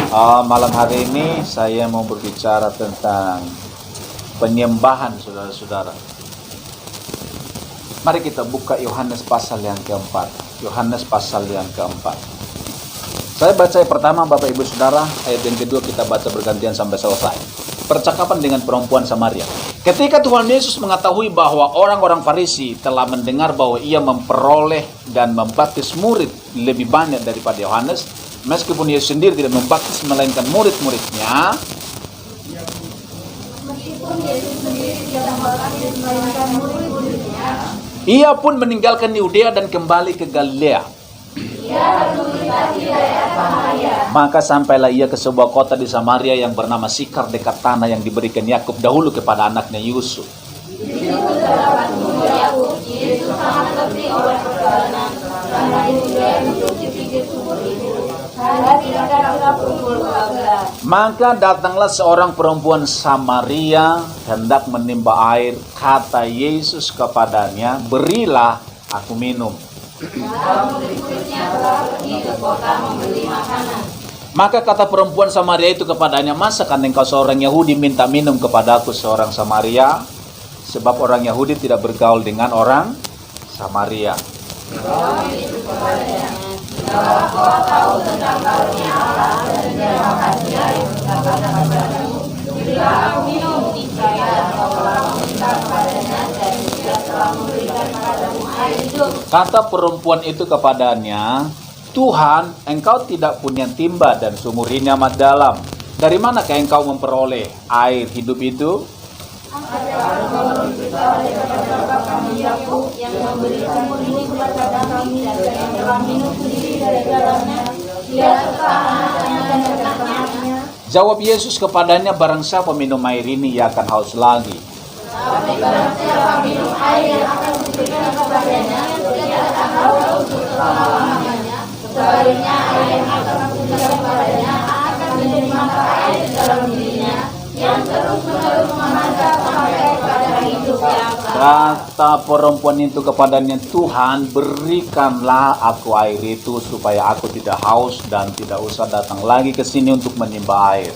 Malam hari ini saya mau berbicara tentang penyembahan, saudara-saudara. Mari kita buka Yohanes pasal yang keempat. Yohanes pasal yang keempat. Saya baca yang pertama, Bapak Ibu Saudara. Ayat yang kedua kita baca bergantian sampai selesai. Percakapan dengan perempuan Samaria. Ketika Tuhan Yesus mengetahui bahwa orang-orang Farisi telah mendengar bahwa ia memperoleh dan membaptis murid lebih banyak daripada Yohanes, meskipun Yesus sendiri tidak membaptis melainkan murid-muridnya, ia pun meninggalkan Yudea dan kembali ke Galilea. Maka sampailah ia ke sebuah kota di Samaria yang bernama Sikar, dekat tanah yang diberikan Yakub dahulu kepada anaknya Yusuf. Maka datanglah seorang perempuan Samaria hendak menimba air. Kata Yesus kepadanya, "Berilah aku minum." Maka kata perempuan Samaria itu kepadanya, "Masakan engkau seorang Yahudi minta minum kepadaku seorang Samaria? Sebab orang Yahudi tidak bergaul dengan orang Samaria." Kata perempuan itu kepadanya, "Tuhan, engkau tidak punya timba dan sumur ini amat dalam. Dari manakah engkau memperoleh air hidup itu?" Jawab Yesus kepadanya, "Barang siapa minum air ini, ia akan haus lagi. Tapi barang siapa minum air yang akan diberikan kepadanya, ia akan haus untuk selama-lamanya. Sebaliknya air yang akan diberikan kepadanya akan menjadi mata air di dalam dirinya, yang terus-menerus memanjat sampai kepada hidup yang kekal." Kata perempuan itu kepadanya, "Tuhan, berikanlah aku air itu supaya aku tidak haus dan tidak usah datang lagi ke sini untuk menimba air."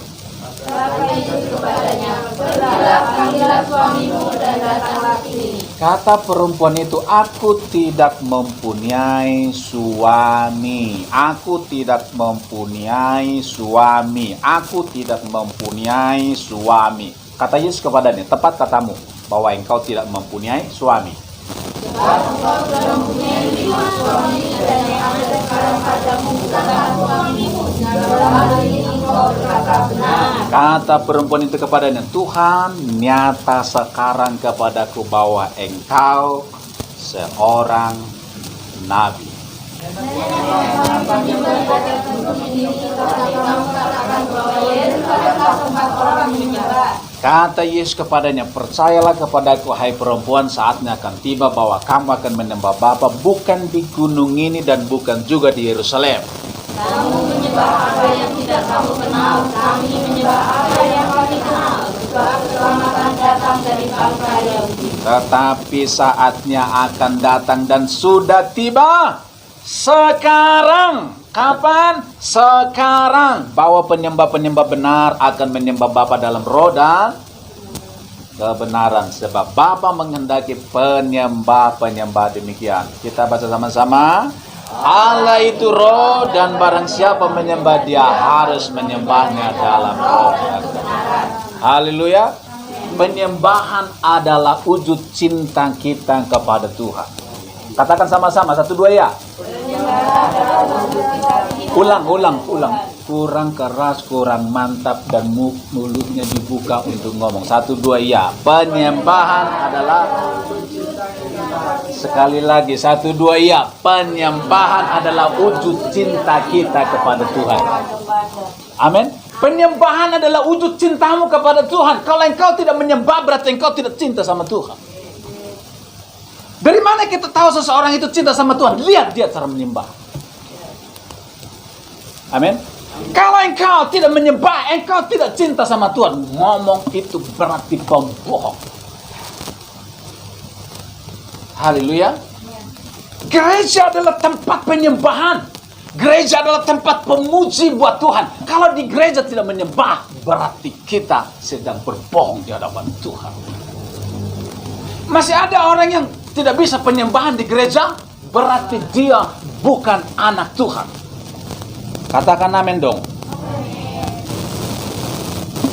Kata perempuan itu, "Aku tidak mempunyai suami. Aku tidak mempunyai suami. Aku tidak mempunyai suami." Kata Yesus kepadanya, "Tepat katamu bahwa engkau tidak mempunyai suami. Sebab engkau sudah mempunyai 5 suami, dan yang ada sekarang padamu bukanlah suamimu. Dalam hal ini engkau berkata benar." Kata perempuan itu kepadanya, "Tuhan, nyata sekarang kepadaku bahwa engkau seorang nabi." Kata Yesus kepadanya, "Percayalah kepadaku, hai perempuan, saatnya akan tiba bahwa kamu akan menyembah Bapa bukan di gunung ini dan bukan juga di Yerusalem. Kamu menyembah apa yang tidak kamu kenal, kami menyembah apa yang kami kenal, sebab keselamatan datang dari bangsa Yahudi. Tetapi saatnya akan datang dan sudah tiba sekarang." Kapan? Sekarang. Bahwa penyembah-penyembah benar akan menyembah Bapa dalam roh dan kebenaran. Sebab Bapa menghendaki penyembah-penyembah demikian. Kita baca sama-sama. Allah itu roh, dan barang siapa menyembah Dia harus menyembahnya dalam roh dan kebenaran. Haleluya. Penyembahan adalah wujud cinta kita kepada Tuhan. Katakan sama-sama, 1, 2 ya. Ulang. Kurang keras, kurang mantap, dan mulutnya dibuka untuk ngomong. 1, 2 ya. Penyembahan adalah, sekali lagi, 1, 2 ya. Penyembahan adalah wujud cinta kita kepada Tuhan. Amin. Penyembahan adalah wujud cintamu kepada Tuhan. Kalau engkau tidak menyembah, berarti engkau tidak cinta sama Tuhan. Dari mana kita tahu seseorang itu cinta sama Tuhan? Lihat dia cara menyembah. Amin. Kalau engkau tidak menyembah, engkau tidak cinta sama Tuhan. Ngomong itu berarti pembohong. Haleluya. Gereja adalah tempat penyembahan. Gereja adalah tempat pemuji buat Tuhan. Kalau di gereja tidak menyembah, berarti kita sedang berbohong di hadapan Tuhan. Masih ada orang yang tidak bisa penyembahan di gereja, berarti dia bukan anak Tuhan. Katakan amin dong.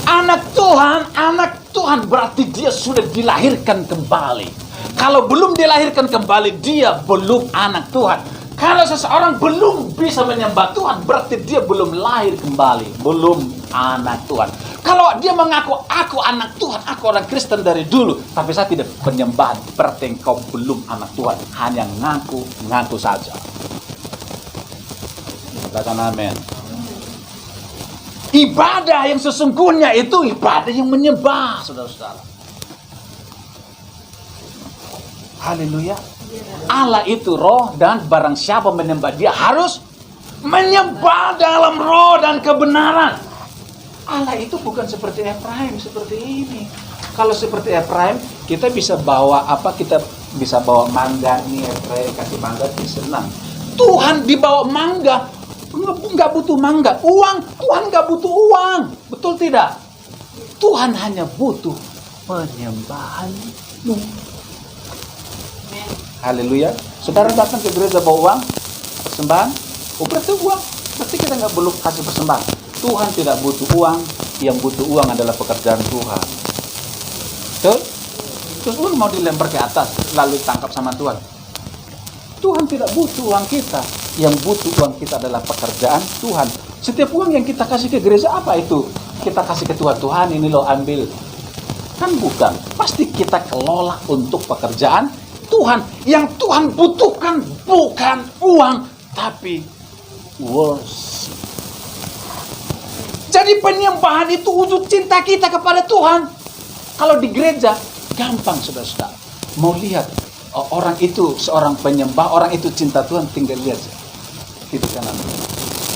Anak Tuhan berarti dia sudah dilahirkan kembali. Kalau belum dilahirkan kembali, dia belum anak Tuhan. Kalau seseorang belum bisa menyembah Tuhan, berarti dia belum lahir kembali, belum anak Tuhan. Kalau dia mengaku, aku anak Tuhan, aku orang Kristen dari dulu, tapi saya tidak penyembahan, berarti engkau belum anak Tuhan, hanya ngaku saja. Katakan amin. Ibadah yang sesungguhnya itu ibadah yang menyembah, saudara-saudara. Haleluya. Allah itu roh, dan barang siapa menyembah dia harus menyembah dalam roh dan kebenaran. Allah itu bukan seperti Efraim seperti ini. Kalau seperti Efraim, kita bisa bawa apa? Kita bisa bawa mangga nih, Efraim kasih mangga, dia senang. Tuhan dibawa mangga, nggak butuh mangga, uang. Tuhan nggak butuh uang, betul tidak? Tuhan hanya butuh penyembahanmu. Haleluya. Saudara datang ke gereja bawa uang, persembahan, berarti uang. Berarti kita nggak perlu kasih persembahan. Tuhan tidak butuh uang, yang butuh uang adalah pekerjaan Tuhan. Betul? Terus lu mau dilempar ke atas, lalu tangkap sama Tuhan. Tuhan tidak butuh uang kita, yang butuh uang kita adalah pekerjaan Tuhan. Setiap uang yang kita kasih ke gereja, apa itu? Kita kasih ke Tuhan, Tuhan ini lo ambil. Kan bukan, pasti kita kelola untuk pekerjaan Tuhan. Yang Tuhan butuhkan bukan uang, tapi worship. Jadi penyembahan itu wujud cinta kita kepada Tuhan. Kalau di gereja, gampang saudara-saudara. Mau lihat orang itu seorang penyembah, orang itu cinta Tuhan, tinggal lihat saja. Itu kanan.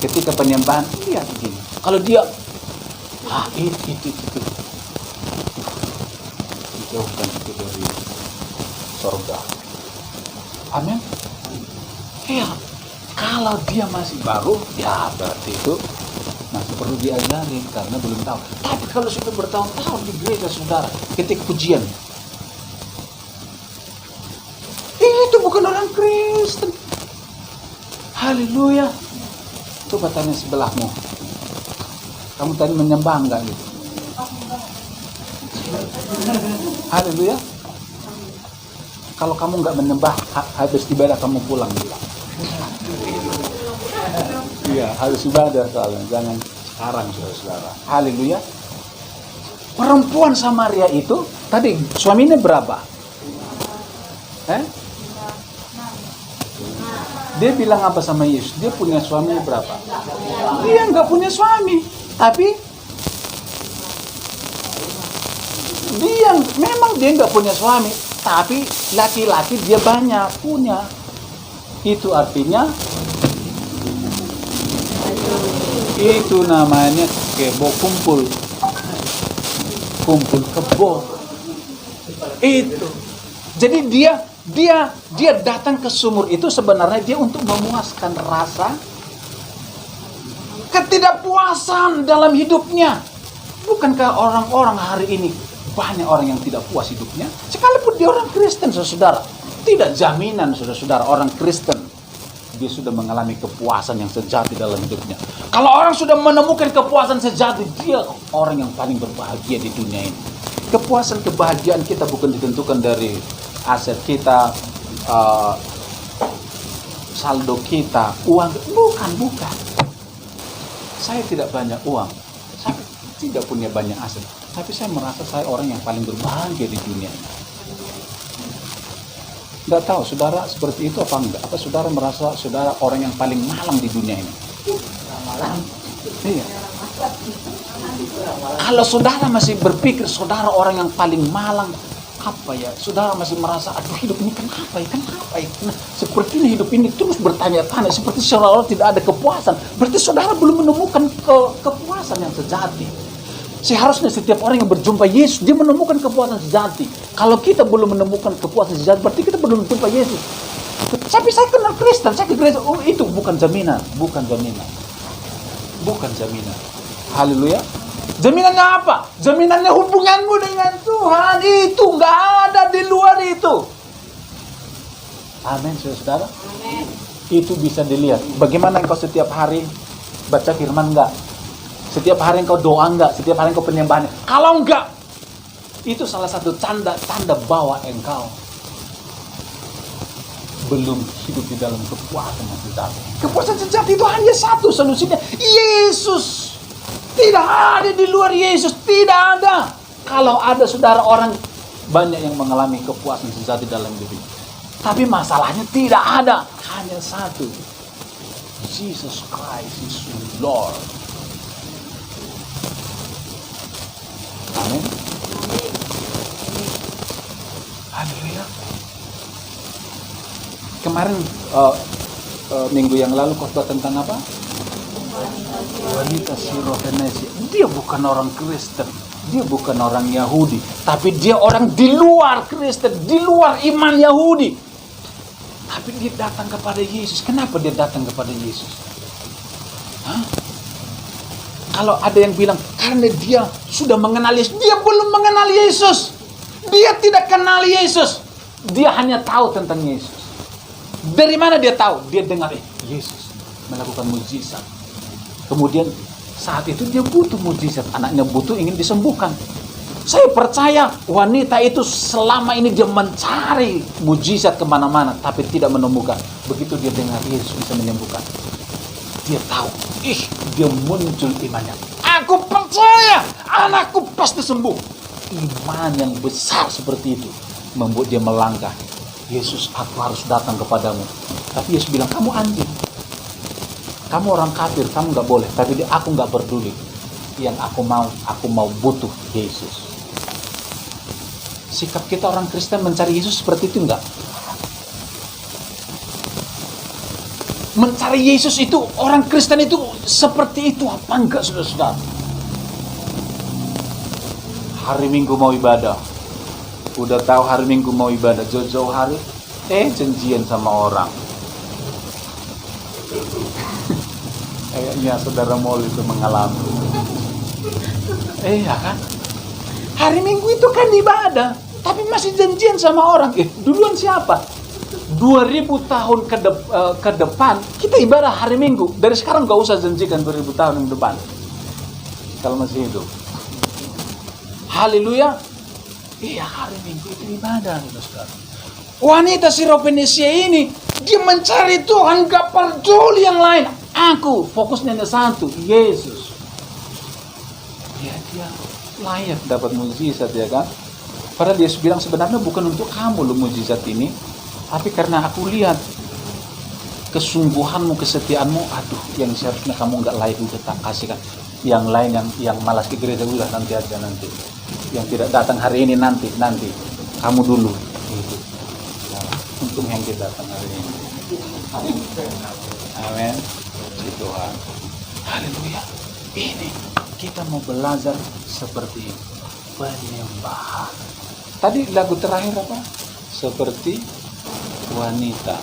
Ketika penyembahan, lihat begini. Kalau dia, itu. Dijauhkan itu dari surga. Amin. Ya, kalau dia masih baru, ya berarti itu masih perlu diajari karena belum tahu. Tapi kalau sudah bertahun-tahun di gereja saudara, ketika pujian, itu bukan orang Kristen. Haleluya. Coba tanya sebelahmu, kamu tadi menyembah enggak gitu? Haleluya. Kalau kamu nggak menyembah, habis ibadah kamu pulang bilang. Iya, harus ibadah soalnya. Jangan sekarang, saudara-saudara. Haleluya. Perempuan Samaria itu, tadi suaminya berapa? Dia bilang apa sama Yesus? Dia punya suami berapa? Dia nggak punya suami. Tapi, memang dia nggak punya suami. Tapi laki-laki dia banyak punya. Itu artinya itu namanya kebo, kumpul kebo. Itu. Jadi dia datang ke sumur itu sebenarnya dia untuk memuaskan rasa ketidakpuasan dalam hidupnya. Bukankah orang-orang hari ini banyak orang yang tidak puas hidupnya? Sekalipun dia orang Kristen, saudara. Tidak jaminan, saudara-saudara, orang Kristen dia sudah mengalami kepuasan yang sejati dalam hidupnya. Kalau orang sudah menemukan kepuasan sejati, dia orang yang paling berbahagia di dunia ini. Kepuasan, kebahagiaan kita bukan ditentukan dari aset kita, saldo kita, uang. Bukan. Saya tidak banyak uang. Saya tidak punya banyak aset. Tapi saya merasa saya orang yang paling berbahagia di dunia ini. Nggak tahu, saudara seperti itu apa enggak? Apa saudara merasa saudara orang yang paling malang di dunia ini? Iya. Kalau saudara masih berpikir saudara orang yang paling malang, apa ya? Saudara masih merasa, aduh hidup ini kenapa ya? Nah, seperti ini hidup ini terus bertanya-tanya, seperti seolah-olah tidak ada kepuasan. Berarti saudara belum menemukan kepuasan yang sejati. Seharusnya setiap orang yang berjumpa Yesus, dia menemukan kepuasan sejati. Kalau kita belum menemukan kepuasan sejati, berarti kita belum berjumpa Yesus. Tapi saya kenal Kristen, saya ke gereja. Oh, itu bukan jaminan, bukan jaminan. Bukan jaminan. Haleluya. Jaminannya apa? Jaminannya hubunganmu dengan Tuhan. Itu nggak ada di luar itu. Amin, saudara. Amin. Itu bisa dilihat. Bagaimana engkau setiap hari baca firman enggak? Setiap hari engkau doa enggak? Setiap hari engkau penyembahan? Kalau enggak, itu salah satu tanda bahwa engkau belum hidup di dalam kepuasan yang sejati. Kepuasan sejati itu hanya satu solusinya, Yesus. Tidak ada di luar Yesus, tidak ada. Kalau ada, saudara, orang banyak yang mengalami kepuasan sejati dalam hidup. Tapi masalahnya tidak ada, hanya satu. Jesus Christ is Lord. Amin. Haleluya. Kemarin minggu yang lalu khotbah tentang apa? Wanita Sirofenesia. Dia bukan orang Kristen, dia bukan orang Yahudi, tapi dia orang di luar Kristen, di luar iman Yahudi. Tapi dia datang kepada Yesus. Kenapa dia datang kepada Yesus? Hah? Kalau ada yang bilang karena dia sudah mengenal Yesus, dia belum mengenal Yesus. Dia tidak kenal Yesus. Dia hanya tahu tentang Yesus. Dari mana dia tahu? Dia dengar Yesus melakukan mujizat. Kemudian saat itu dia butuh mujizat. Anaknya butuh, ingin disembuhkan. Saya percaya wanita itu selama ini dia mencari mujizat kemana-mana, tapi tidak menemukan. Begitu dia dengar Yesus bisa menyembuhkan, dia tahu, dia muncul imannya. Aku percaya anakku pasti sembuh. Iman yang besar seperti itu membuat dia melangkah. Yesus, aku harus datang kepadamu. Tapi Yesus bilang, kamu anjing. Kamu orang kafir, kamu gak boleh. Tapi aku gak peduli. Yang aku mau butuh Yesus. Sikap kita orang Kristen mencari Yesus seperti itu enggak? Mencari Yesus itu, orang Kristen itu seperti itu apa enggak, saudara-saudara? Hari Minggu mau ibadah. Udah tahu hari Minggu mau ibadah, jauh-jauh hari janjian sama orang. Kayaknya saudara Mol itu mengalami. Ya kan? Hari Minggu itu kan ibadah, tapi masih janjian sama orang. Duluan siapa? 2000 tahun ke depan kita ibadah hari Minggu. Dari sekarang gak usah janjikan 2000 tahun ke depan kalau masih hidup. Haleluya. Iya, hari Minggu itu ibadah, saudara. Wanita Sirofenesia ini dia mencari Tuhan, gak peduli yang lain. Aku fokusnya hanya satu, Yesus. Dia layak dapat mujizat, ya kan? Padahal Yesus bilang sebenarnya bukan untuk kamu loh mujizat ini, tapi karena aku lihat kesungguhanmu, kesetiaanmu, yang seharusnya kamu nggak layak udah tak kasihkan. Yang lain yang malas ke gereja udah nanti aja nanti. Yang tidak datang hari ini nanti kamu dulu. Gitu. Nah, untung yang kita datang hari ini. Amin. Tuhan. Haleluya. Ini kita mau belajar seperti penyembahan. Tadi lagu terakhir apa? Seperti wanita.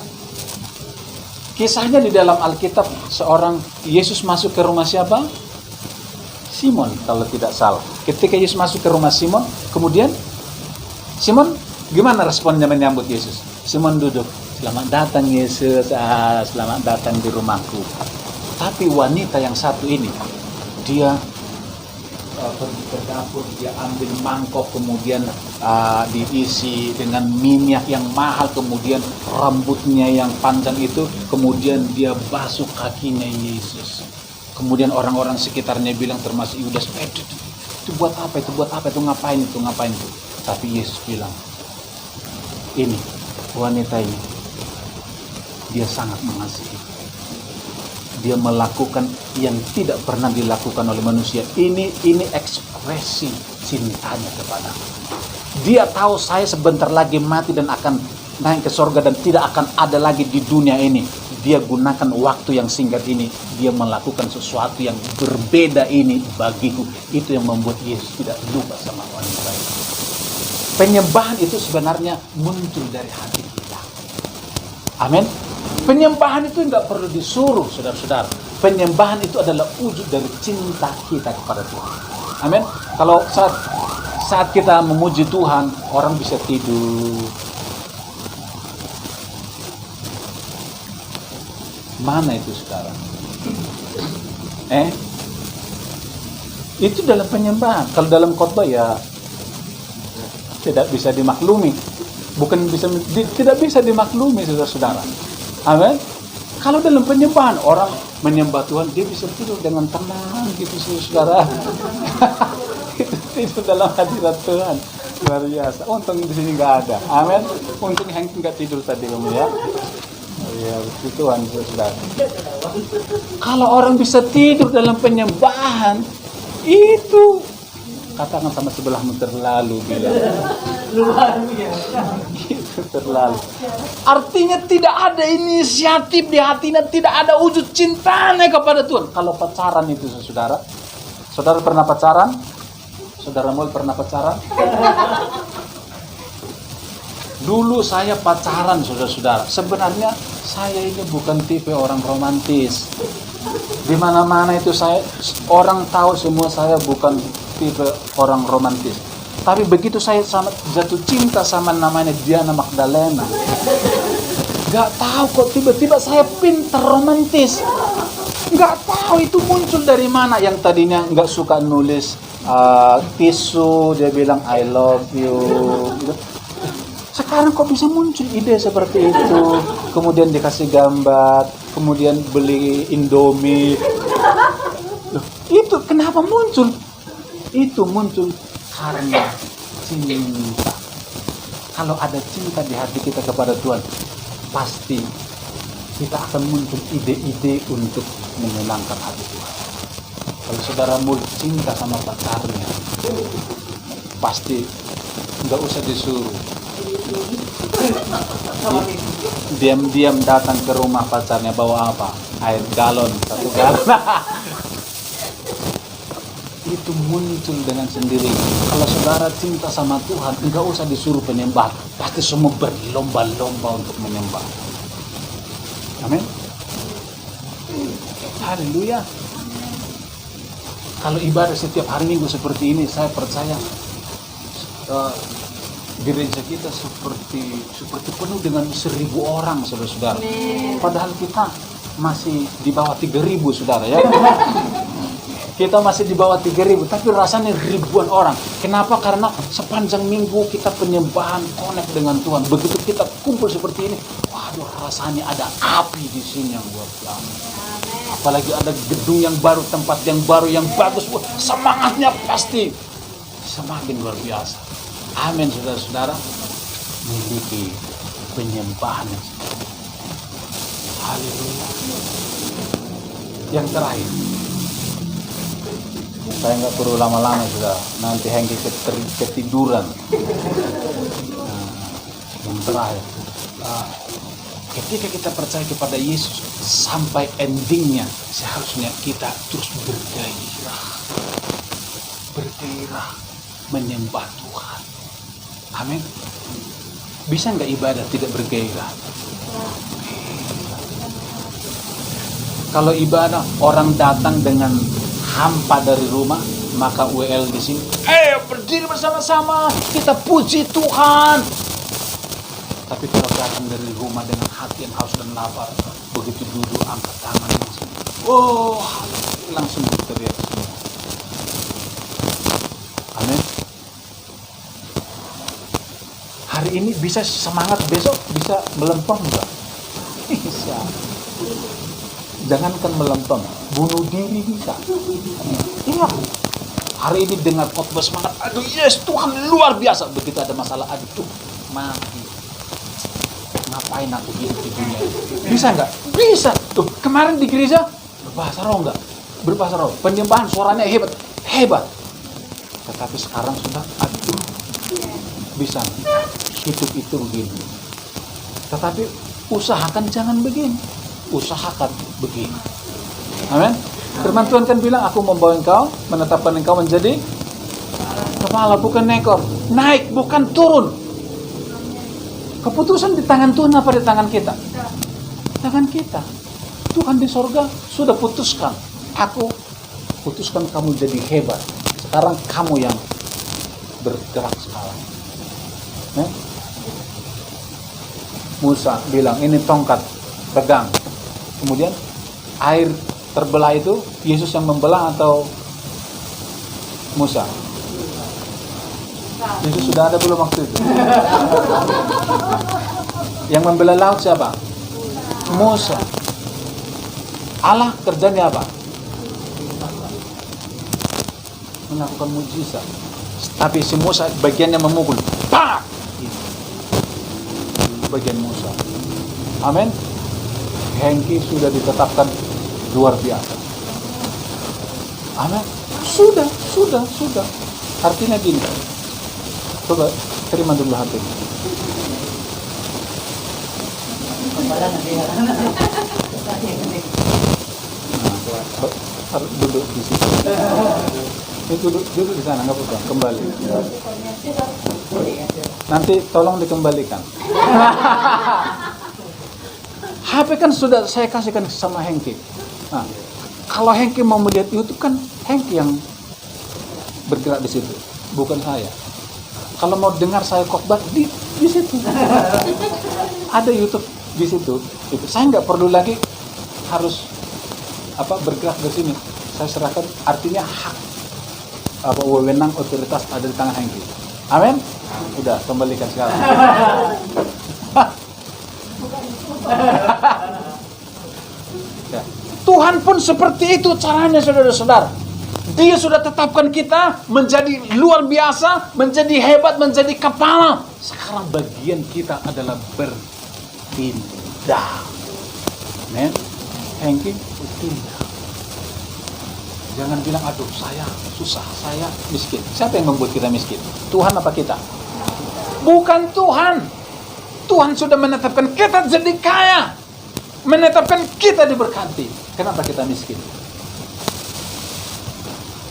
Kisahnya di dalam Alkitab, seorang Yesus masuk ke rumah siapa? Simon kalau tidak salah. Ketika Yesus masuk ke rumah Simon, kemudian Simon gimana responnya menyambut Yesus? Simon duduk, selamat datang Yesus, selamat datang di rumahku. Tapi wanita yang satu ini, dia pergi ke dapur, dia ambil mangkok, kemudian diisi dengan minyak yang mahal, kemudian rambutnya yang panjang itu, kemudian dia basuh kakinya Yesus. Kemudian orang-orang sekitarnya bilang, termasuk Yudas, itu buat apa, itu ngapain itu. Tapi Yesus bilang, ini wanita ini, dia sangat mengasihi. Dia melakukan yang tidak pernah dilakukan oleh manusia. Ini ekspresi cintanya kepadaku. Dia tahu saya sebentar lagi mati dan akan naik ke surga dan tidak akan ada lagi di dunia ini. Dia gunakan waktu yang singkat ini, dia melakukan sesuatu yang berbeda ini bagiku. Itu yang membuat Yesus tidak lupa sama wanita itu. Penyembahan itu sebenarnya muncul dari hati kita. Amin. Penyembahan itu tidak perlu disuruh, saudara-saudara. Penyembahan itu adalah wujud dari cinta kita kepada Tuhan. Amin. Kalau saat kita memuji Tuhan, orang bisa tidur. Mana itu sekarang? Itu dalam penyembahan. Kalau dalam khotbah ya tidak bisa dimaklumi. Tidak bisa dimaklumi, saudara-saudara. Amin. Kalau dalam penyembahan orang menyembah Tuhan, dia bisa tidur dengan tenang gitu, saudara. Itu dalam hadirat Tuhan. Luar biasa. Untung di sini nggak ada. Amin. Untung Hank nggak tidur tadi kamu ya. Ya, itu Tuhan, saudara. Kalau orang bisa tidur dalam penyembahan, itu katakan sama sebelahmu terlalu bilang. Luar biasa. Itu terlalu. Artinya tidak ada inisiatif di hatinya, tidak ada wujud cintanya kepada Tuhan. Kalau pacaran itu, saudara. Saudara pernah pacaran? Saudara Mul pernah pacaran? Dulu saya pacaran, saudara-saudara. Sebenarnya saya ini bukan tipe orang romantis. Di mana-mana itu orang tahu semua saya bukan tipe orang romantis. Tapi begitu saya jatuh cinta sama namanya Diana Magdalena, gak tahu kok tiba-tiba saya pintar romantis. Gak tahu itu muncul dari mana. Yang tadinya gak suka nulis tisu, dia bilang I love you gitu. Sekarang kok bisa muncul ide seperti itu. Kemudian dikasih gambar, kemudian beli Indomie. Loh, itu kenapa muncul? Itu muncul karena cinta. Kalau ada cinta di hati kita kepada Tuhan, pasti kita akan muncul ide-ide untuk menyenangkan hati Tuhan. Kalau saudara mulai cinta sama pacarnya, pasti nggak usah disuruh. Diam-diam datang ke rumah pacarnya, bawa apa? Air galon, 1 galon. Itu muncul dengan sendiri. Kalau saudara cinta sama Tuhan, enggak usah disuruh penyembah, pasti semua berlomba-lomba untuk menyembah. Amin. Haleluya. Kalau ibadah setiap hari Minggu seperti ini, saya percaya gereja kita seperti penuh dengan 1.000 orang, saudara-saudara. Padahal kita masih di bawah 3.000, saudara ya. Kita masih di bawah 3.000, tapi rasanya ribuan orang. Kenapa? Karena sepanjang minggu kita penyembahan, connect dengan Tuhan. Begitu kita kumpul seperti ini, waduh, rasanya ada api di sini yang luar biasa. Apalagi ada gedung yang baru, tempat yang baru, yang bagus, semangatnya pasti semakin luar biasa. Amin, saudara-saudara. Miliki penyembahan yang seperti ini. Haleluya. Yang terakhir, saya nggak perlu lama-lama, sudah nanti Hengki ketiduran. Yang terakhir, ketika kita percaya kepada Yesus sampai endingnya, seharusnya kita terus bergairah menyembah Tuhan. Amin. Bisa nggak ibadah tidak bergairah? Kalau ibadah orang datang dengan hampa dari rumah, maka WL di sini, berdiri bersama-sama, kita puji Tuhan. Tapi kalau datang dari rumah dengan hati yang haus dan lapar, begitu duduk angkat tangan langsung, langsung berteriak semua. Amin. Hari ini bisa semangat, besok bisa melempem enggak? Bisa. Jangankan melempem, bunuh diri bisa. Iya. Hari ini dengar khotbah semangat, aduh yes Tuhan luar biasa. Begitu ada masalah, aduh mati. Ngapain aku hidup di dunia ini? Bisa nggak? Bisa. Tuh kemarin di gereja berbahasa roh nggak? Berbahasa roh. Penyembahan suaranya hebat. Tetapi sekarang sudah, aduh, bisa. Hidup itu begini. Tetapi usahakan jangan begini. Usahakan begini. Amin. Firman Tuhan kan bilang, aku membawa engkau, menetapkan engkau menjadi kepala bukan ekor, naik bukan turun. Keputusan di tangan Tuhan apa di tangan kita? Tangan kita. Tuhan di sorga sudah putuskan. Aku putuskan kamu jadi hebat. Sekarang kamu yang bergerak sekarang. Musa bilang, ini tongkat, pegang. Kemudian air terbelah itu Yesus yang membelah atau Musa? Yesus sudah ada belum waktu itu? Yang membelah laut siapa? Musa. Allah kerjanya apa? Melakukan mujizat. Tapi si Musa bagiannya memukul. Pak! Bagian Musa. Amin. Hengki sudah ditetapkan luar biasa. Amin. Sudah. Artinya gini. Coba terima dulu hatinya. Harus duduk di situ. Duduk di sana, nggak apa-apa. Kembali. Nanti tolong dikembalikan. HP kan sudah saya kasihkan sama Hengki. Nah, kalau Hengki mau melihat YouTube kan Hengki yang bergerak di situ, bukan saya. Kalau mau dengar saya khotbah di situ. Ada YouTube di situ. Saya nggak perlu lagi harus bergerak di sini. Saya serahkan, artinya hak wewenang otoritas ada di tangan Hengki. Amin. Udah kembalikan sekarang. Ya. Tuhan pun seperti itu caranya, saudara-saudara. Dia sudah tetapkan kita menjadi luar biasa, menjadi hebat, menjadi kepala. Sekarang bagian kita adalah bertindak. Men, Hengki bertindak. Jangan bilang, aduh saya susah, saya miskin. Siapa yang membuat kita miskin? Tuhan apa kita? Bukan Tuhan. Tuhan sudah menetapkan kita jadi kaya. Menetapkan kita diberkati. Kenapa kita miskin?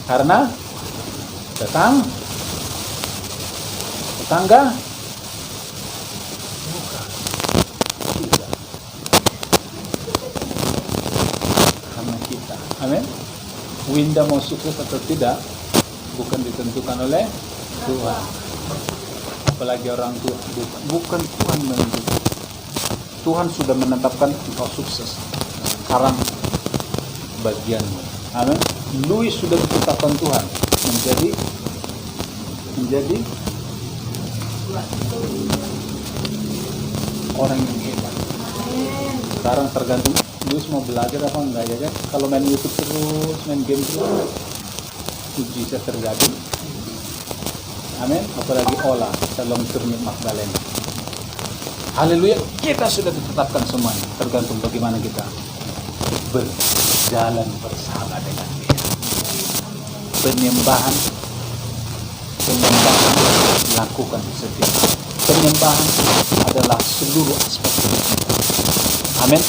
Karena tetangga bukan tidak. Karena kita. Amin. Winda mau sukses atau tidak bukan ditentukan oleh Tuhan. Apalagi orang tua, bukan Tuhan menentukan. Tuhan sudah menetapkan engkau sukses. Sekarang bagianmu. Amin. Louis sudah ditetapkan Tuhan menjadi orang yang hebat. Sekarang tergantung Louis mau belajar apa enggak ya kan? Kalau main YouTube terus, main game terus, uji saya terjadi. Amin. Apalagi olah dalam turmi Magdalena. Haleluya. Kita sudah ditetapkan semuanya. Tergantung bagaimana kita berjalan bersama dengan Dia. Penyembahan lakukan setiap. Penyembahan adalah seluruh aspek hidup. Amin.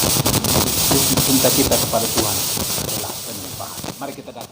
Cinta kita kepada Tuhan adalah penyembahan. Mari kita datang.